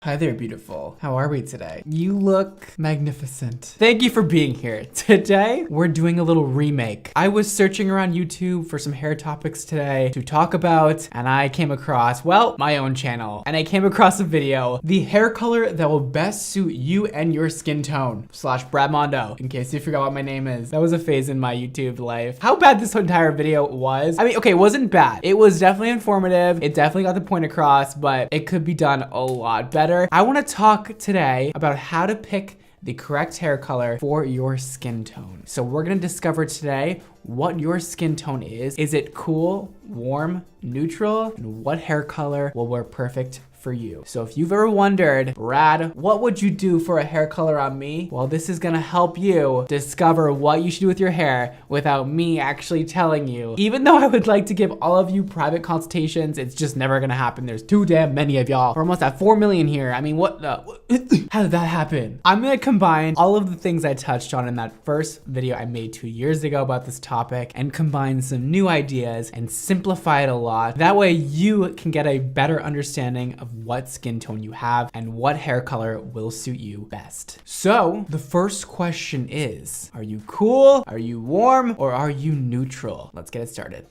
Hi there, beautiful. How are we today? You look magnificent. Thank you for being here. Today, we're doing a little remake. I was searching around YouTube for some hair topics today to talk about, and I came across, well, my own channel. And I came across a video, the hair color that will best suit you and your skin tone, / Brad Mondo, in case you forgot what my name is. That was a phase in my YouTube life. How bad this entire video was. I mean, okay, it wasn't bad. It was definitely informative. It definitely got the point across, but it could be done a lot better. I want to talk today about how to pick the correct hair color for your skin tone. So we're gonna discover today what your skin tone is. Is it cool, warm, neutral? And what hair color will work perfect for you? So if you've ever wondered, Brad, what would you do for a hair color on me? Well, this is gonna help you discover what you should do with your hair without me actually telling you. Even though I would like to give all of you private consultations, it's just never gonna happen. There's too damn many of y'all. We're almost at 4 million here. I mean, what the, how did that happen? I'm gonna combine all of the things I touched on in that first video I made 2 years ago about this topic and combine some new ideas and simplify it a lot. That way you can get a better understanding of what skin tone you have and what hair color will suit you best. So the first question is, are you cool, are you warm, or are you neutral? Let's get it started.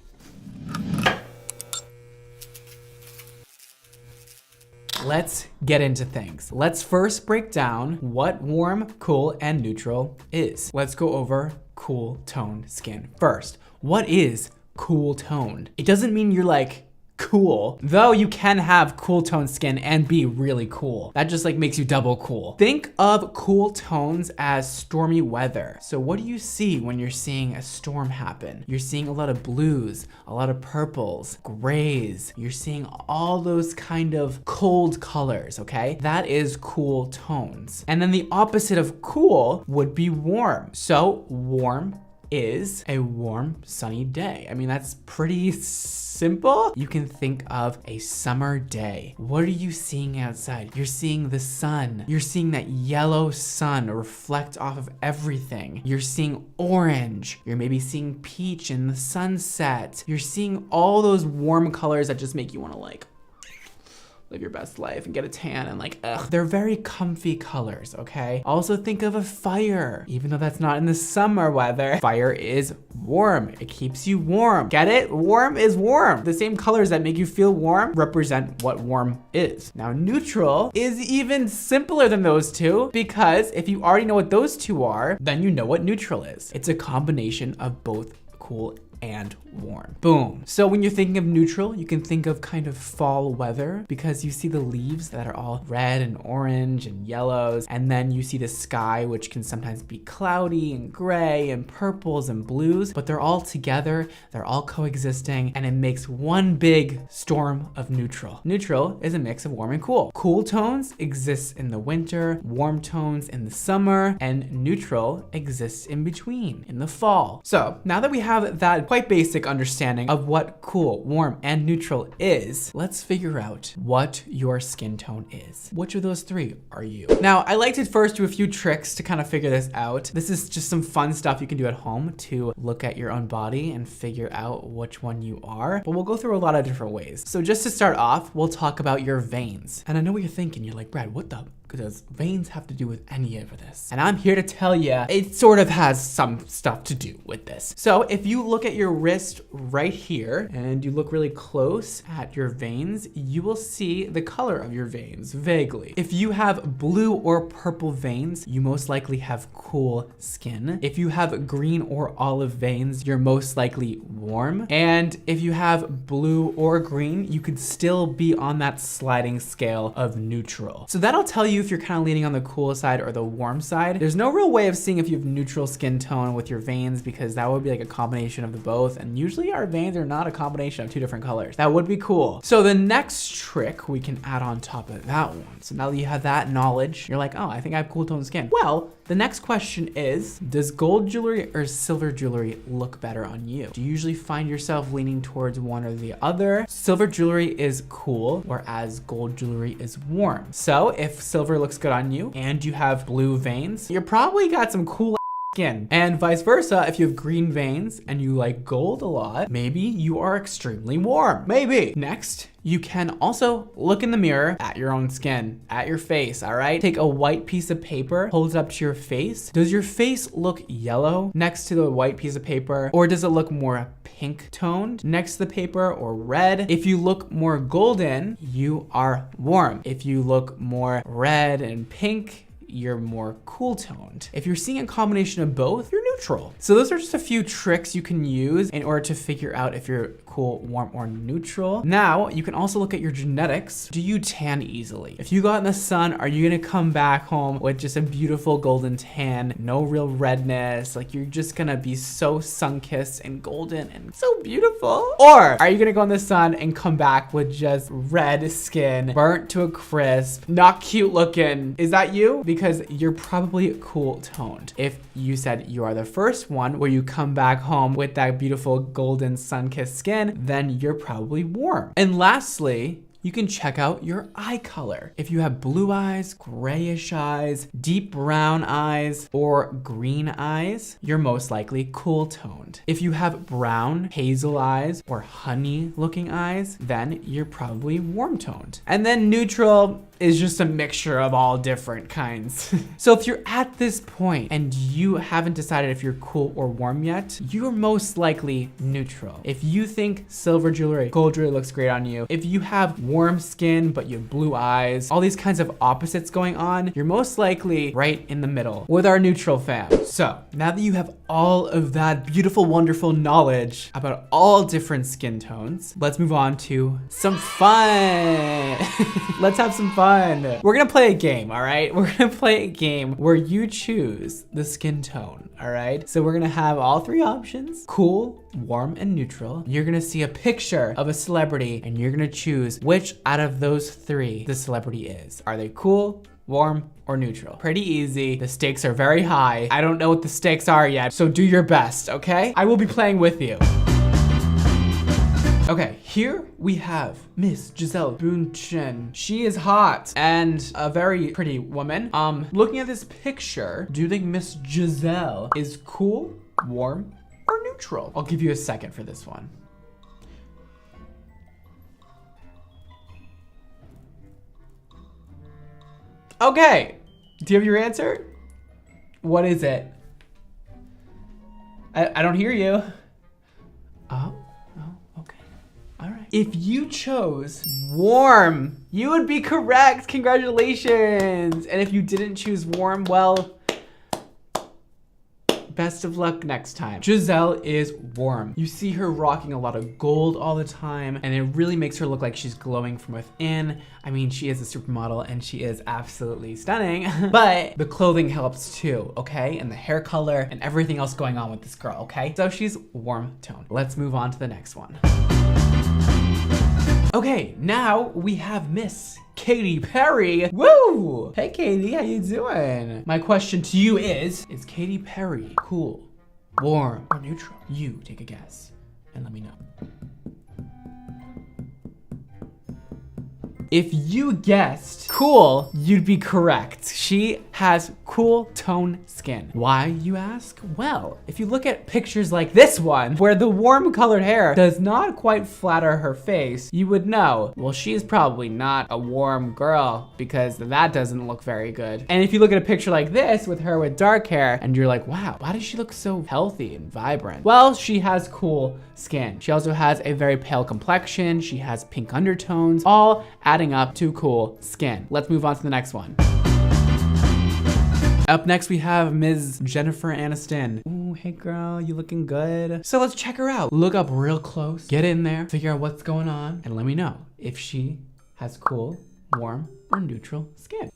Let's get into things. Let's first break down what warm, cool, and neutral is. Let's go over cool toned skin first. What is cool toned? It doesn't mean you're like cool, though you can have cool toned skin and be really cool. That just like makes you double cool. Think of cool tones as stormy weather. So what do you see when you're seeing a storm happen? You're seeing a lot of blues, a lot of purples, grays. You're seeing all those kind of cold colors, okay? That is cool tones. And then the opposite of cool would be warm. So warm is a warm, sunny day. I mean, that's pretty simple. You can think of a summer day. What are you seeing outside? You're seeing the sun. You're seeing that yellow sun reflect off of everything. You're seeing orange. You're maybe seeing peach in the sunset. You're seeing all those warm colors that just make you want to like live your best life and get a tan and like, ugh. They're very comfy colors, okay? Also think of a fire. Even though that's not in the summer weather, fire is warm. It keeps you warm. Get it? Warm is warm. The same colors that make you feel warm represent what warm is. Now, neutral is even simpler than those two because if you already know what those two are, then you know what neutral is. It's a combination of both cool and warm. Boom. So when you're thinking of neutral, you can think of kind of fall weather because you see the leaves that are all red and orange and yellows. And then you see the sky, which can sometimes be cloudy and gray and purples and blues, but they're all together. They're all coexisting and it makes one big storm of neutral. Neutral is a mix of warm and cool. Cool tones exist in the winter, warm tones in the summer, and neutral exists in between in the fall. So now that we have that quite basic understanding of what cool, warm, and neutral is, let's figure out what your skin tone is. Which of those three are you? Now, I like to first do a few tricks to kind of figure this out. This is just some fun stuff you can do at home to look at your own body and figure out which one you are, but we'll go through a lot of different ways. So just to start off, we'll talk about your veins. And I know what you're thinking. You're like, Brad, what the does veins have to do with any of this? And I'm here to tell you, it sort of has some stuff to do with this. So if you look at your wrist right here and you look really close at your veins, you will see the color of your veins vaguely. If you have blue or purple veins, you most likely have cool skin. If you have green or olive veins, you're most likely warm. And if you have blue or green, you could still be on that sliding scale of neutral. So that'll tell you if you're kind of leaning on the cool side or the warm side. There's no real way of seeing if you have neutral skin tone with your veins because that would be like a combination of the both. And usually our veins are not a combination of two different colors. That would be cool. So the next trick we can add on top of that one. So now that you have that knowledge, you're like, oh, I think I have cool toned skin. Well, the next question is, does gold jewelry or silver jewelry look better on you? Do you usually find yourself leaning towards one or the other? Silver jewelry is cool, whereas gold jewelry is warm. So if silver looks good on you and you have blue veins, you're probably got some cool skin. And vice versa, if you have green veins and you like gold a lot, maybe you are extremely warm. Maybe. Next, you can also look in the mirror at your own skin, at your face, all right? Take a white piece of paper, hold it up to your face. Does your face look yellow next to the white piece of paper? Or does it look more pink toned next to the paper, or red? If you look more golden, you are warm. If you look more red and pink, you're more cool toned. If you're seeing a combination of both, you're neutral. So those are just a few tricks you can use in order to figure out if you're cool, warm, or neutral. Now, you can also look at your genetics. Do you tan easily? If you go out in the sun, are you gonna come back home with just a beautiful golden tan, no real redness? Like you're just gonna be so sun-kissed and golden and so beautiful? Or are you gonna go in the sun and come back with just red skin, burnt to a crisp, not cute looking? Is that you? Because you're probably cool toned. If you said you are the first one where you come back home with that beautiful golden sun-kissed skin, then you're probably warm. And lastly, you can check out your eye color. If you have blue eyes, grayish eyes, deep brown eyes, or green eyes, you're most likely cool toned. If you have brown, hazel eyes, or honey looking eyes, then you're probably warm toned. And then neutral is just a mixture of all different kinds. So if you're at this point and you haven't decided if you're cool or warm yet, you're most likely neutral. If you think silver jewelry, gold jewelry looks great on you, if you have warm skin but you have blue eyes, all these kinds of opposites going on, you're most likely right in the middle with our neutral fam. So now that you have all of that beautiful, wonderful knowledge about all different skin tones, let's move on to some fun. Let's have some fun. We're gonna play a game, all right? We're gonna play a game where you choose the skin tone, all right? So we're gonna have all three options: cool, warm, and neutral. You're gonna see a picture of a celebrity and you're gonna choose which out of those three the celebrity is. Are they cool, warm, or neutral? Pretty easy. The stakes are very high. I don't know what the stakes are yet, so do your best, okay? I will be playing with you. Okay, here we have Miss Giselle Bündchen. She is hot and a very pretty woman. Looking at this picture, do you think Miss Giselle is cool, warm, or neutral? I'll give you a second for this one. Okay, do you have your answer? What is it? I don't hear you. Oh. If you chose warm, you would be correct. Congratulations. And if you didn't choose warm, well, best of luck next time. Giselle is warm. You see her rocking a lot of gold all the time, and it really makes her look like she's glowing from within. I mean, she is a supermodel and she is absolutely stunning, but the clothing helps too, okay? And the hair color and everything else going on with this girl, okay? So she's warm toned. Let's move on to the next one. Okay, now we have Miss Katy Perry. Woo! Hey Katy, how you doing? My question to you is Katy Perry cool, warm, or neutral? You take a guess and let me know. If you guessed cool, you'd be correct. She has cool tone skin. Why, you ask? Well, if you look at pictures like this one, where the warm colored hair does not quite flatter her face, you would know, well, she's probably not a warm girl because that doesn't look very good. And if you look at a picture like this with her with dark hair and you're like, wow, why does she look so healthy and vibrant? Well, she has cool skin. She also has a very pale complexion. She has pink undertones, all adding up to cool skin. Let's move on to the next one. Up next, we have Ms. Jennifer Aniston. Ooh, hey girl, you looking good? So let's check her out. Look up real close, get in there, figure out what's going on, and let me know if she has cool, warm, or neutral skin.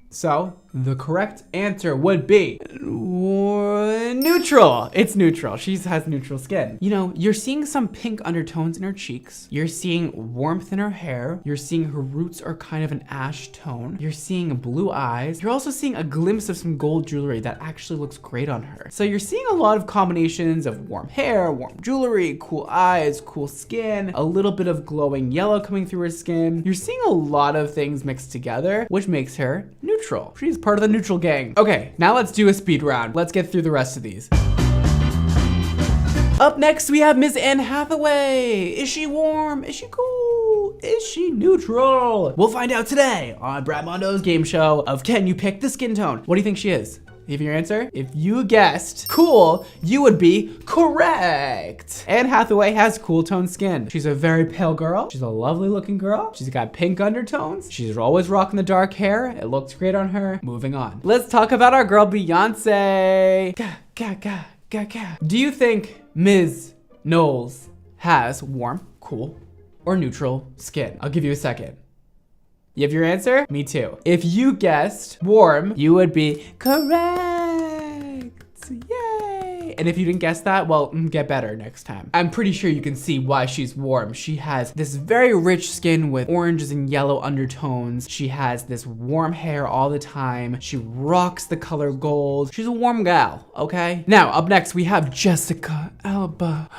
So the correct answer would be warm. Neutral. It's neutral. She has neutral skin. You know, you're seeing some pink undertones in her cheeks. You're seeing warmth in her hair. You're seeing her roots are kind of an ash tone. You're seeing blue eyes. You're also seeing a glimpse of some gold jewelry that actually looks great on her. So you're seeing a lot of combinations of warm hair, warm jewelry, cool eyes, cool skin, a little bit of glowing yellow coming through her skin. You're seeing a lot of things mixed together, which makes her neutral. She's part of the neutral gang. Okay, now let's do a speed round. Let's get through the rest of these. Up next, we have Miss Anne Hathaway. Is she warm? Is she cool? Is she neutral? We'll find out today on Brad Mondo's game show of Can You Pick the Skin Tone? What do you think she is? Give your answer. If you guessed cool, you would be correct. Anne Hathaway has cool toned skin. She's a very pale girl. She's a lovely looking girl. She's got pink undertones. She's always rocking the dark hair. It looks great on her. Moving on. Let's talk about our girl Beyonce. Do you think Ms. Knowles has warm, cool, or neutral skin? I'll give you a second. You have your answer? Me too. If you guessed warm, you would be correct. Yay. And if you didn't guess that, well, get better next time. I'm pretty sure you can see why she's warm. She has this very rich skin with oranges and yellow undertones. She has this warm hair all the time. She rocks the color gold. She's a warm gal, okay? Now, up next, we have Jessica Alba.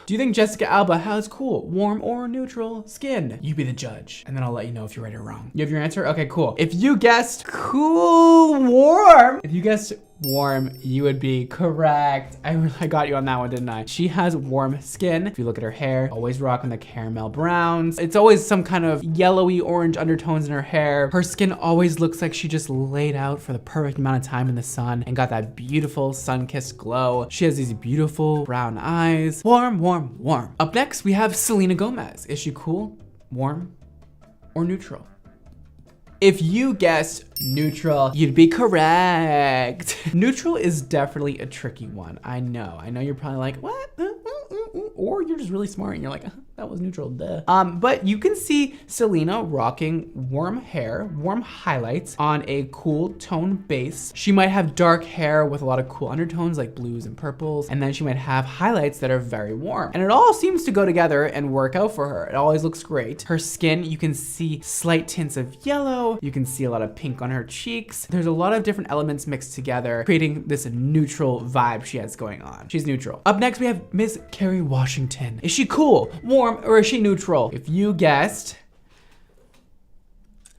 Do you think Jessica Alba has cool, warm, or neutral skin? You be the judge, and then I'll let you know if you're right or wrong. You have your answer? Okay, cool. If you guessed cool, warm, you would be correct. I got you on that one, didn't I? She has warm skin. If you look at her hair, always rocking the caramel browns. It's always some kind of yellowy orange undertones in her hair. Her skin always looks like she just laid out for the perfect amount of time in the sun and got that beautiful sun-kissed glow. She has these beautiful brown eyes. Warm, warm, warm. Up next, we have Selena Gomez. Is she cool, warm, or neutral? If you guessed neutral, you'd be correct. Neutral is definitely a tricky one. I know you're probably like, what? Or you're just really smart and you're like, that was neutral, duh. But you can see Selena rocking warm hair, warm highlights on a cool tone base. She might have dark hair with a lot of cool undertones like blues and purples, and then she might have highlights that are very warm. And it all seems to go together and work out for her. It always looks great. Her skin, you can see slight tints of yellow. You can see a lot of pink on her cheeks. There's a lot of different elements mixed together, creating this neutral vibe she has going on. She's neutral. Up next, we have Miss Kerry Washington. Is she cool, warm, or is she neutral? If you guessed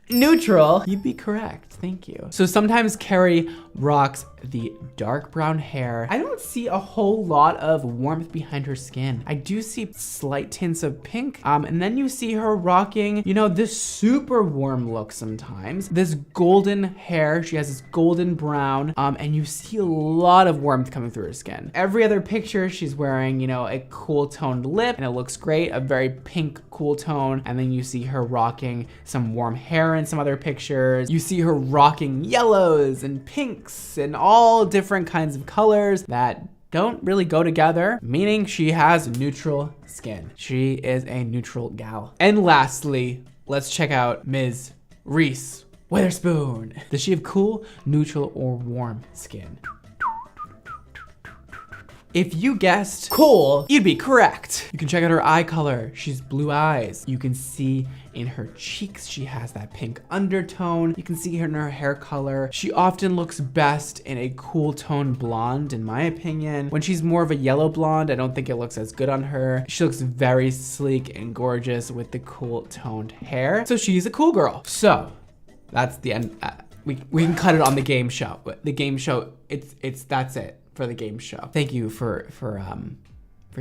neutral, you'd be correct. Thank you. So sometimes Kerry rocks the dark brown hair. I don't see a whole lot of warmth behind her skin. I do see slight tints of pink. And then you see her rocking, you know, this super warm look sometimes. This golden hair, she has this golden brown, and you see a lot of warmth coming through her skin. Every other picture, she's wearing, you know, a cool toned lip, and it looks great, a very pink cool tone. And then you see her rocking some warm hair in some other pictures. You see her rocking yellows and pinks and all different kinds of colors that don't really go together, meaning she has neutral skin. She is a neutral gal. And lastly, let's check out Ms. Reese Witherspoon. Does she have cool, neutral, or warm skin? If you guessed cool, you'd be correct. You can check out her eye color. She's blue eyes. You can see in her cheeks, she has that pink undertone. You can see her in her hair color. She often looks best in a cool tone blonde, in my opinion. When she's more of a yellow blonde, I don't think it looks as good on her. She looks very sleek and gorgeous with the cool toned hair. So she's a cool girl. So that's the end. We can cut it on the game show. The game show, that's it for the game show. Thank you for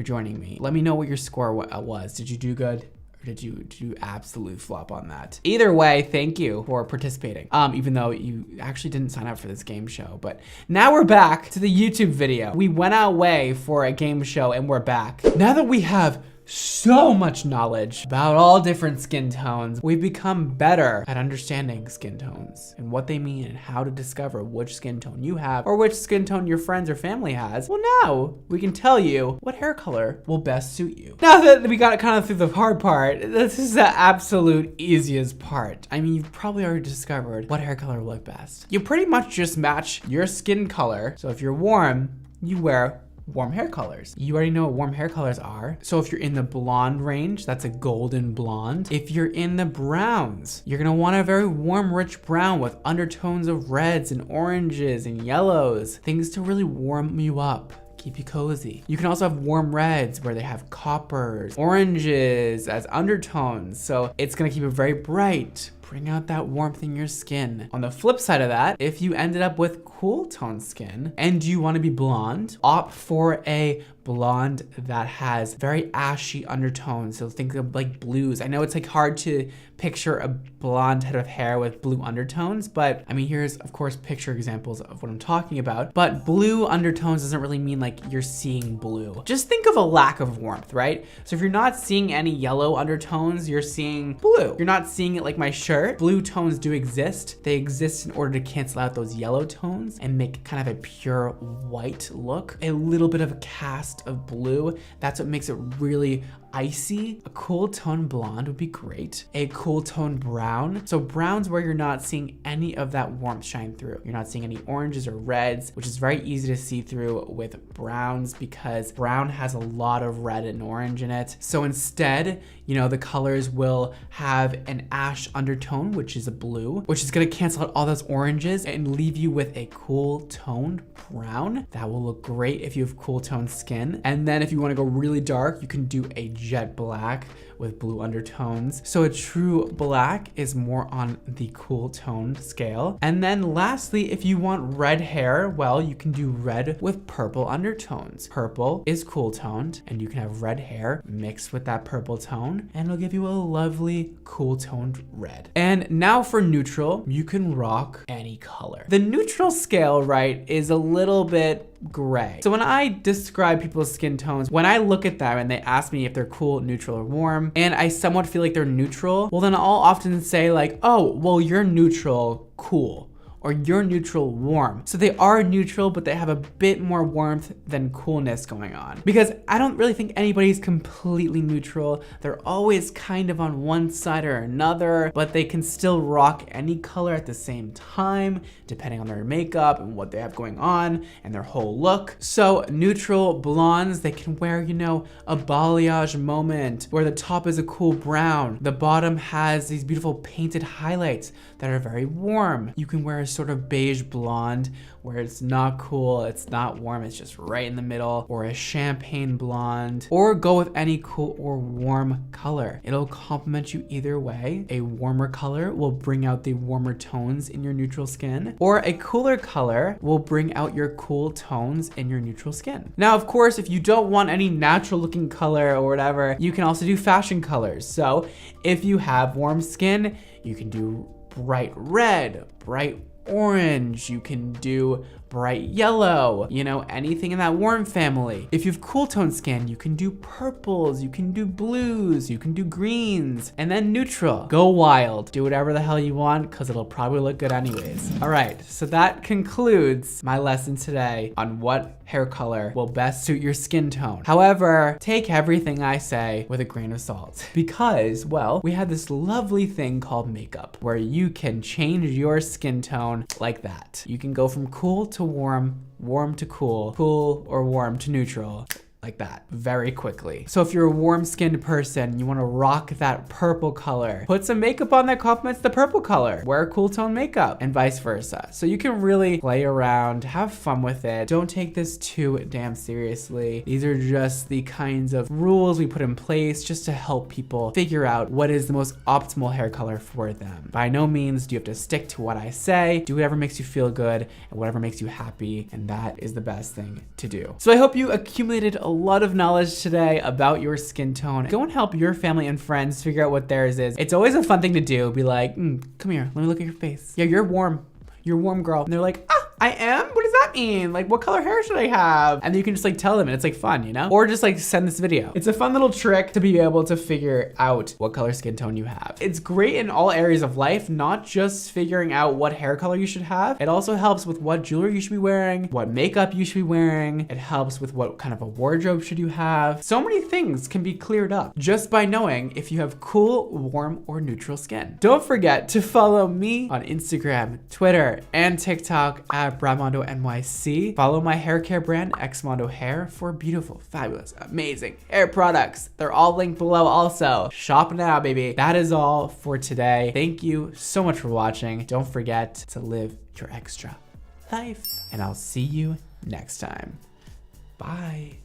joining me. Let me know what your score was. Did you do good? Or did you absolutely flop on that? Either way, thank you for participating. Even though you actually didn't sign up for this game show. But now we're back to the YouTube video. We went our way for a game show and we're back. Now that we have so much knowledge about all different skin tones. We've become better at understanding skin tones and what they mean and how to discover which skin tone you have or which skin tone your friends or family has. Well, now we can tell you what hair color will best suit you. Now that we got kind of through the hard part, this is the absolute easiest part. I mean, you've probably already discovered what hair color will look best. You pretty much just match your skin color. So if you're warm, you wear warm hair colors. You already know what warm hair colors are. So if you're in the blonde range, that's a golden blonde. If you're in the browns, you're gonna want a very warm, rich brown with undertones of reds and oranges and yellows, things to really warm you up, keep you cozy. You can also have warm reds where they have coppers, oranges as undertones. So it's gonna keep it very bright, bring out that warmth in your skin. On the flip side of that, if you ended up with cool tone skin and you want to be blonde, opt for a blonde that has very ashy undertones. So think of like blues. I know it's like hard to picture a blonde head of hair with blue undertones, but I mean, here's of course picture examples of what I'm talking about. But blue undertones doesn't really mean like you're seeing blue. Just think of a lack of warmth, right? So if you're not seeing any yellow undertones, you're seeing blue. You're not seeing it like my shirt. Blue tones do exist. They exist in order to cancel out those yellow tones and make kind of a pure white look. A little bit of a cast of blue. That's what makes it really icy. A cool tone blonde would be great. A cool tone brown. So brown's where you're not seeing any of that warmth shine through. You're not seeing any oranges or reds, which is very easy to see through with browns because brown has a lot of red and orange in it. So instead, you know, the colors will have an ash undertone, which is a blue, which is gonna cancel out all those oranges and leave you with a cool toned brown. That will look great if you have cool toned skin. And then if you wanna go really dark, you can do a jet black with blue undertones. So a true black is more on the cool toned scale. And then lastly, if you want red hair, well, you can do red with purple undertones. Purple is cool toned and you can have red hair mixed with that purple tone and it'll give you a lovely cool toned red. And now for neutral, you can rock any color. The neutral scale, right, is a little bit gray. So when I describe people's skin tones, when I look at them and they ask me if they're cool, neutral, or warm, and I somewhat feel like they're neutral, well then I'll often say like, oh, well you're neutral, cool. Or you're neutral, warm. So they are neutral, but they have a bit more warmth than coolness going on. Because I don't really think anybody's completely neutral. They're always kind of on one side or another, but they can still rock any color at the same time, depending on their makeup and what they have going on and their whole look. So neutral blondes, they can wear, you know, a balayage moment where the top is a cool brown. The bottom has these beautiful painted highlights that are very warm. You can wear a sort of beige blonde where it's not cool, it's not warm, it's just right in the middle, or a champagne blonde, or go with any cool or warm color. It'll complement you either way. A warmer color will bring out the warmer tones in your neutral skin, or a cooler color will bring out your cool tones in your neutral skin. Now, of course, if you don't want any natural looking color or whatever, you can also do fashion colors. So if you have warm skin, you can do bright red, bright orange, you can do bright yellow, you know, anything in that warm family. If you have cool tone skin, you can do purples, you can do blues, you can do greens, and then neutral. Go wild, do whatever the hell you want because it'll probably look good anyways. All right, so that concludes my lesson today on what hair color will best suit your skin tone. However, take everything I say with a grain of salt because, well, we have this lovely thing called makeup where you can change your skin tone like that. You can go from cool to warm, warm to cool, cool or warm to neutral, like that, very quickly. So if you're a warm-skinned person, you wanna rock that purple color, put some makeup on that complements the purple color, wear cool tone makeup, and vice versa. So you can really play around, have fun with it. Don't take this too damn seriously. These are just the kinds of rules we put in place just to help people figure out what is the most optimal hair color for them. By no means do you have to stick to what I say. Do whatever makes you feel good and whatever makes you happy, and that is the best thing to do. So I hope you accumulated a lot of knowledge today about your skin tone. Go and help your family and friends figure out what theirs is. It's always a fun thing to do. Be like, come here, let me look at your face. Yeah, you're warm, girl. And they're like, ah, I am? What does that mean? Like, what color hair should I have? And then you can just like tell them, and it's like fun, you know? Or just like send this video. It's a fun little trick to be able to figure out what color skin tone you have. It's great in all areas of life, not just figuring out what hair color you should have. It also helps with what jewelry you should be wearing, what makeup you should be wearing. It helps with what kind of a wardrobe should you have. So many things can be cleared up just by knowing if you have cool, warm, or neutral skin. Don't forget to follow me on Instagram, Twitter, and TikTok at Brad Mondo NYC. Follow my hair care brand, X Mondo Hair, for beautiful, fabulous, amazing hair products. They're all linked below also. Shop now, baby. That is all for today. Thank you so much for watching. Don't forget to live your extra life, and I'll see you next time. Bye.